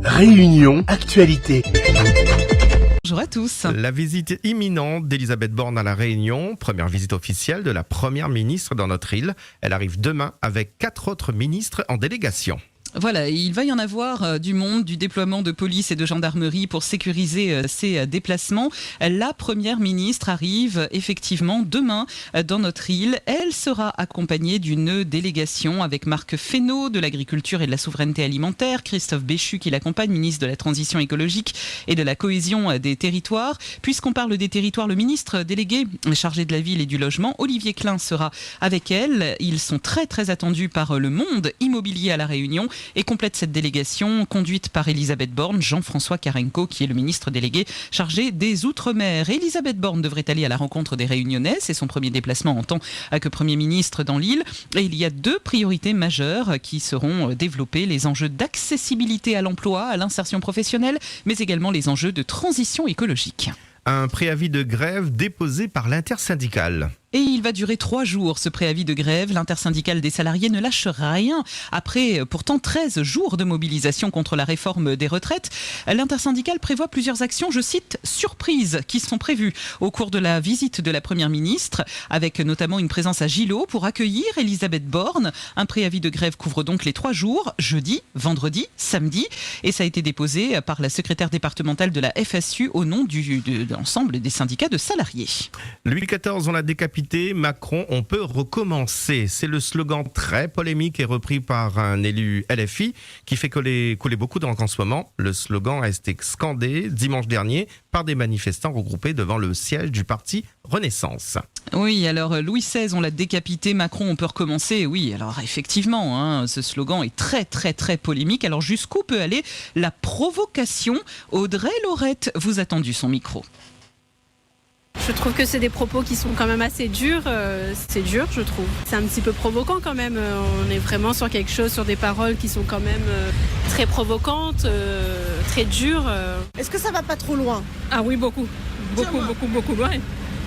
Réunion Actualité. Bonjour à tous. La visite imminente d'Elisabeth Borne à La Réunion, première visite officielle de la première ministre dans notre île. Elle arrive demain avec 4 autres ministres en délégation. Voilà, il va y en avoir du monde, du déploiement de police et de gendarmerie pour sécuriser ces déplacements. La première ministre arrive effectivement demain dans notre île. Elle sera accompagnée d'une délégation avec Marc Fesneau de l'agriculture et de la souveraineté alimentaire, Christophe Béchu qui l'accompagne, ministre de la transition écologique et de la cohésion des territoires. Puisqu'on parle des territoires, le ministre délégué chargé de la ville et du logement, Olivier Klein, sera avec elle. Ils sont très attendus par le monde immobilier à La Réunion. Et complète cette délégation conduite par Elisabeth Borne, Jean-François Carenco, qui est le ministre délégué chargé des Outre-mer. Elisabeth Borne devrait aller à la rencontre des Réunionnais. C'est son premier déplacement en tant que Premier ministre dans l'île. Et il y a 2 priorités majeures qui seront développées. Les enjeux d'accessibilité à l'emploi, à l'insertion professionnelle, mais également les enjeux de transition écologique. Un préavis de grève déposé par l'intersyndicale. Et il va durer 3 jours, ce préavis de grève. L'intersyndicale des salariés ne lâche rien. Après pourtant 13 jours de mobilisation contre la réforme des retraites, l'intersyndicale prévoit plusieurs actions, je cite, surprises, qui sont prévues au cours de la visite de la Première ministre, avec notamment une présence à Gillot pour accueillir Elisabeth Borne. Un préavis de grève couvre donc les 3 jours, jeudi, vendredi, samedi. Et ça a été déposé par la secrétaire départementale de la FSU au nom de l'ensemble des syndicats de salariés. Louis XIV, on l'a décapité. Macron, on peut recommencer. C'est le slogan très polémique et repris par un élu LFI qui fait couler beaucoup d'encre en ce moment. Le slogan a été scandé dimanche dernier par des manifestants regroupés devant le siège du parti Renaissance. Oui, alors Louis XVI, on l'a décapité, Macron, on peut recommencer. Oui, alors effectivement, ce slogan est très polémique. Alors jusqu'où peut aller la provocation? Audrey Lorette vous a tendu son micro. Je trouve que c'est des propos qui sont quand même assez durs. C'est dur, je trouve. C'est un petit peu provoquant quand même. On est vraiment sur quelque chose, sur des paroles qui sont quand même très provocantes, très dures. Est-ce que ça va pas trop loin? Ah oui, beaucoup loin.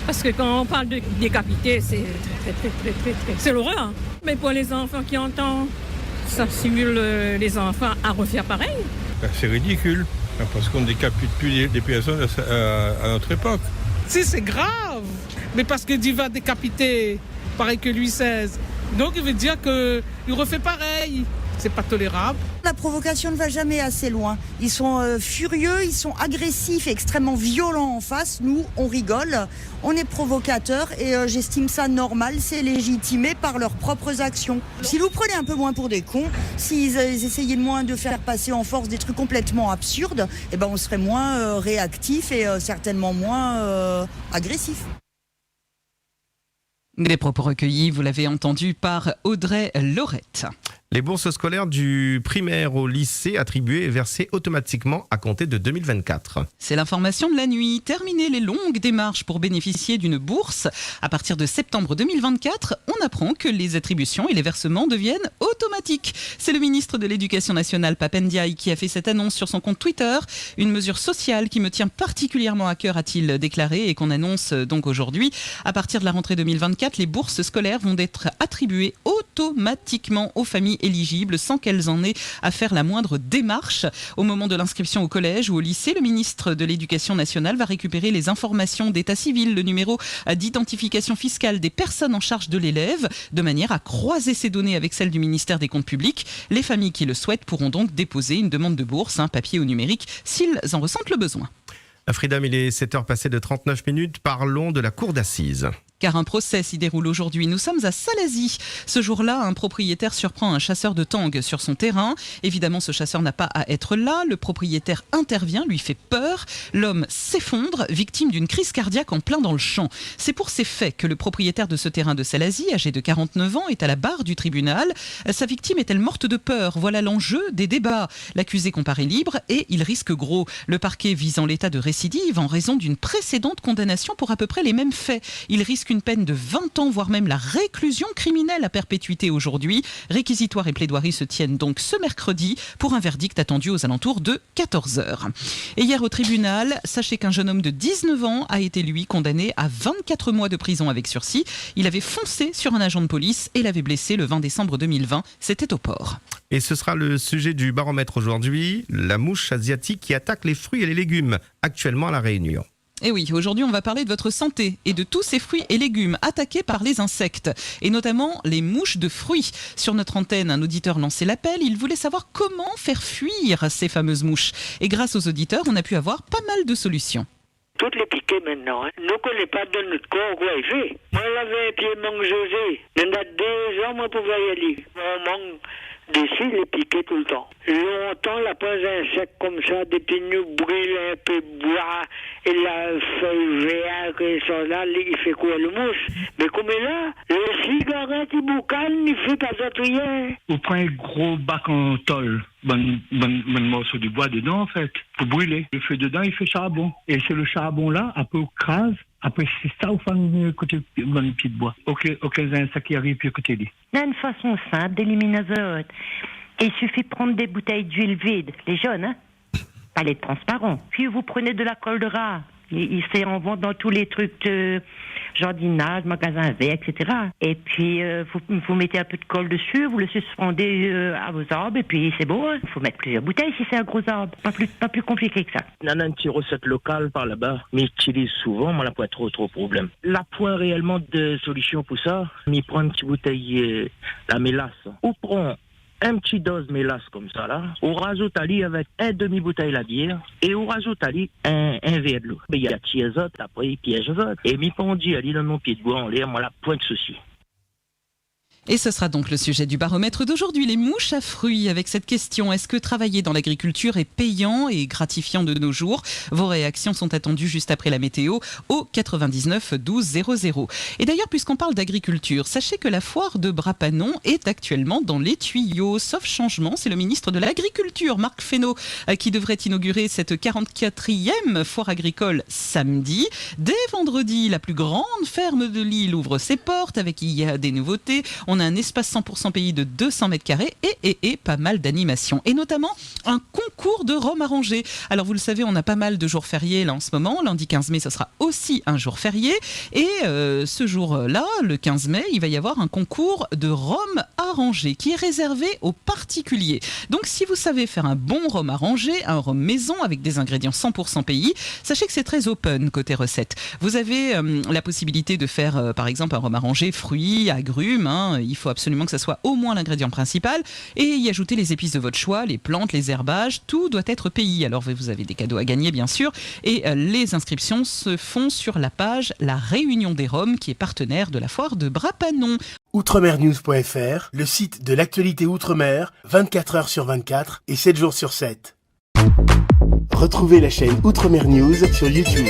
Parce que quand on parle de décapité, c'est c'est l'horreur. Mais pour les enfants qui entendent, ça simule les enfants à refaire pareil. C'est ridicule, parce qu'on ne décapite plus des personnes à notre époque. Si, c'est grave, mais parce que Dieu va décapiter, pareil que Louis XVI. Donc il veut dire qu'il refait pareil. C'est pas tolérable. La provocation ne va jamais assez loin. Ils sont furieux, ils sont agressifs et extrêmement violents en face. Nous, on rigole, on est provocateurs et j'estime ça normal, c'est légitimé par leurs propres actions. Si vous prenez un peu moins pour des cons, s'ils essayaient de moins de faire passer en force des trucs complètement absurdes, eh ben on serait moins réactifs et certainement moins agressifs. Des propos recueillis, vous l'avez entendu, par Audrey Lorette. Les bourses scolaires du primaire au lycée attribuées et versées automatiquement à compter de 2024. C'est l'information de la nuit. Terminer les longues démarches pour bénéficier d'une bourse. À partir de septembre 2024, on apprend que les attributions et les versements deviennent automatiques. C'est le ministre de l'Éducation nationale, Pape Ndiaye, qui a fait cette annonce sur son compte Twitter. Une mesure sociale qui me tient particulièrement à cœur, a-t-il déclaré, et qu'on annonce donc aujourd'hui. À partir de la rentrée 2024, les bourses scolaires vont être attribuées automatiquement aux familles éligibles sans qu'elles en aient à faire la moindre démarche. Au moment de l'inscription au collège ou au lycée, le ministre de l'Éducation nationale va récupérer les informations d'état civil, le numéro d'identification fiscale des personnes en charge de l'élève, de manière à croiser ces données avec celles du ministère des Comptes publics. Les familles qui le souhaitent pourront donc déposer une demande de bourse, papier ou numérique, s'ils en ressentent le besoin. Freedom, il est 7h passées de 39 minutes. Parlons de la cour d'assises. Car un procès s'y déroule aujourd'hui. Nous sommes à Salazie. Ce jour-là, un propriétaire surprend un chasseur de tangs sur son terrain. Évidemment, ce chasseur n'a pas à être là. Le propriétaire intervient, lui fait peur. L'homme s'effondre, victime d'une crise cardiaque en plein dans le champ. C'est pour ces faits que le propriétaire de ce terrain de Salazie, âgé de 49 ans, est à la barre du tribunal. Sa victime est-elle morte de peur? Voilà l'enjeu des débats. L'accusé comparaît libre et il risque gros. Le parquet vise en l'état de récidive en raison d'une précédente condamnation pour à peu près les mêmes faits. Il risque qu'une peine de 20 ans, voire même la réclusion criminelle à perpétuité aujourd'hui. Réquisitoire et plaidoirie se tiennent donc ce mercredi pour un verdict attendu aux alentours de 14h. Et hier au tribunal, sachez qu'un jeune homme de 19 ans a été lui condamné à 24 mois de prison avec sursis. Il avait foncé sur un agent de police et l'avait blessé le 20 décembre 2020. C'était au port. Et ce sera le sujet du baromètre aujourd'hui, la mouche asiatique qui attaque les fruits et les légumes, actuellement à La Réunion. Et oui, aujourd'hui on va parler de votre santé et de tous ces fruits et légumes attaqués par les insectes, et notamment les mouches de fruits. Sur notre antenne, un auditeur lançait l'appel, il voulait savoir comment faire fuir ces fameuses mouches. Et grâce aux auditeurs, on a pu avoir pas mal de solutions. Toutes les piquets maintenant, nous ne connaissons pas de notre corps quoi il fait. Moi j'avais un pied manque José, il y en a 2 ans moi pour y aller. On manque d'ici les piquets tout le temps. Longtemps la pose insecte comme ça, des petits nous brûlent un peu de bois et la feuille verte et ça là, il fait quoi le mouche. Mais comme là, le cigarette il boucane, il fait pas ça rien. On prend un gros bac en tôle. Bon morceau de bois dedans en fait, pour brûler. Le feu dedans, il fait charbon. Et c'est le charbon là, après on crase, après c'est ça au fond côté bon pied de bois. Aucun insecte qui arrive puis côté lui. Il y a une façon simple d'éliminer l'azote. Il suffit de prendre des bouteilles d'huile vide, les jaunes, hein, pas les transparents. Puis vous prenez de la colle de rat. Il s'est en vente dans tous les trucs de jardinage, magasins verts, etc. Et puis vous mettez un peu de colle dessus, vous le suspendez à vos arbres et puis c'est beau. Il faut mettre plusieurs bouteilles si c'est un gros arbre. Pas plus compliqué que ça. On a une petite recette locale par là-bas, mais j'utilise souvent, mais on n'a pas trop problème. La point réellement de solution pour ça, on prend une petite bouteille la mélasse. On prend un petit dose mélasse comme ça là, on rajoute à lui avec un demi-bouteille la bière et on rajoute à lui un verre de l'eau. Il y a petit azote, après il piège azote. Et mi pondu à lui dans mon pied de bois en l'air, moi la pointe de souci. Et ce sera donc le sujet du baromètre d'aujourd'hui, les mouches à fruits, avec cette question: est-ce que travailler dans l'agriculture est payant et gratifiant de nos jours? Vos réactions sont attendues juste après la météo au 99 12 00. Et d'ailleurs, puisqu'on parle d'agriculture, sachez que la foire de Brapanon est actuellement dans les tuyaux. Sauf changement, c'est le ministre de l'Agriculture, Marc Fesneau, qui devrait inaugurer cette 44e foire agricole samedi. Dès vendredi, la plus grande ferme de l'île ouvre ses portes avec il y a des nouveautés. On a un espace 100% pays de 200 mètres carrés et pas mal d'animations. Et notamment un concours de rhum arrangé. Alors vous le savez, on a pas mal de jours fériés là en ce moment. Lundi 15 mai, ce sera aussi un jour férié. Et ce jour-là, le 15 mai, il va y avoir un concours de rhum arrangé qui est réservé aux particuliers. Donc si vous savez faire un bon rhum arrangé, un rhum maison avec des ingrédients 100% pays, sachez que c'est très open côté recette. Vous avez la possibilité de faire par exemple un rhum arrangé fruits, agrumes, il faut absolument que ça soit au moins l'ingrédient principal et y ajouter les épices de votre choix, les plantes, les herbages, tout doit être pays. Alors vous avez des cadeaux à gagner bien sûr et les inscriptions se font sur la page La Réunion des Rhums qui est partenaire de la foire de Brapanon. Outremernews.fr, le site de l'actualité Outre-mer, 24 heures sur 24 et 7 jours sur 7. Retrouvez la chaîne Outremer News sur YouTube.